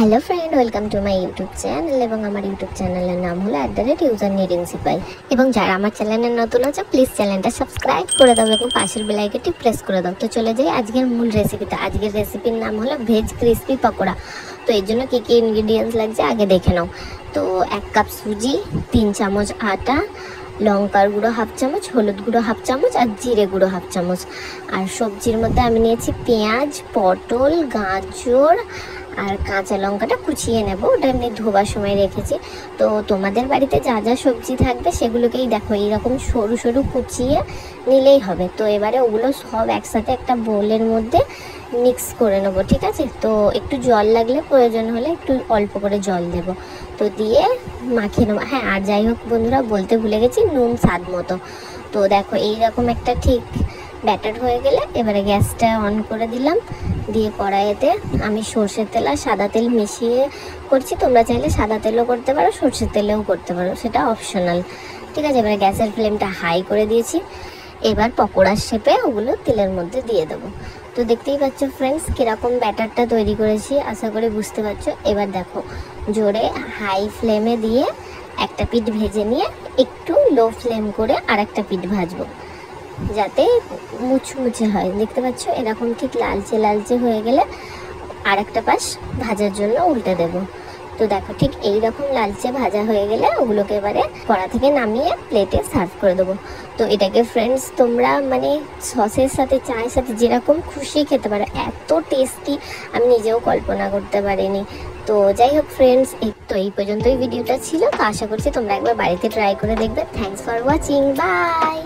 Hello friend, welcome to my YouTube channel. এবং আমার YouTube চ্যানেলের নাম হলো @user needing সিপাই। এবং যারা আমার চ্যানেলে নতুন আছে প্লিজ চ্যানেলটা সাবস্ক্রাইব করে দাও এবং পাশের বেল আইকনটি প্রেস করে দাও। তো চলে যাই আজকের মূল রেসিপিতে। আজকের রেসিপির নাম হলো ভেজ ক্রিসপি পকোড়া। তো এর জন্য কী কী ইনগ্রিডিয়েন্টস লাগছে আগে দেখে নাও। তো 1 কাপ সুজি, 3 চামচ আটা, লঙ্কার গুঁড়ো 1/2 চামচ, হলুদ গুঁড়ো 1/2 চামচ আর জিরে গুঁড়ো 1/2 চামচ। আর সবজির মধ্যে আমি নিয়েছি পেঁয়াজ, পটল, গাজর আর কাঁচা লঙ্কাটা কুচিয়ে নেব, ওটা এমনি ধোবার সময় রেখেছি। তো তোমাদের বাড়িতে যা যা সবজি থাকবে সেগুলোকেই দেখো এইরকম সরু সরু কুচিয়ে নিলেই হবে। তো এবারে ওগুলো সব একসাথে একটা বোলের মধ্যে মিক্স করে নেবো, ঠিক আছে? তো একটু জল লাগলে প্রয়োজন হলে একটু অল্প করে জল দেব। তো দিয়ে মাখিয়ে নেবো। হ্যাঁ, আর যাই হোক বন্ধুরা, বলতে ভুলে গেছি, নুন স্বাদ মতো। তো দেখো এইরকম একটা ঠিক ব্যাটার হয়ে গেলে এবারে গ্যাসটা অন করে দিলাম। দিয়ে কড়াইতে আমি সর্ষের তেল আর সাদা তেল মিশিয়ে করছি। তোমরা চাইলে সাদা তেলও করতে পারো, সর্ষের তেলেও করতে পারো, সেটা অপশনাল, ঠিক আছে? এবারে গ্যাসের ফ্লেমটা হাই করে দিয়েছি। এবার পকোড়ার শেপে ওগুলো তেলের মধ্যে দিয়ে দেবো। তো দেখতেই পাচ্ছ ফ্রেন্ডস কীরকম ব্যাটারটা তৈরি করেছি, আশা করি বুঝতে পারছো। এবার দেখো জোরে হাই ফ্লেমে দিয়ে একটা পিঠ ভেজে নিয়ে একটু লো ফ্লেম করে আর একটা পিঠ ভাজবো, যাতে মুচমুচে হয়। দেখতে পাচ্ছ এরকম ঠিক লালচে লালচে হয়ে গেলে আর একটা পাশ ভাজার জন্য উল্টে দেব। তো দেখো ঠিক এই রকম লালচে ভাজা হয়ে গেলে ওগুলোকে এবারে কড়া থেকে নামিয়ে প্লেটে সার্ভ করে দেবো। তো এটাকে ফ্রেন্ডস তোমরা মানে সসের সাথে, চায়ের সাথে যেরকম খুশি খেতে পারো, এত টেস্টি আমি নিজেও কল্পনা করতে পারিনি। তো যাই হোক ফ্রেন্ডস, এই পর্যন্তই ভিডিওটা ছিল। তো আশা করছি তোমরা একবার বাড়িতে ট্রাই করে দেখবে। Thanks for watching, by.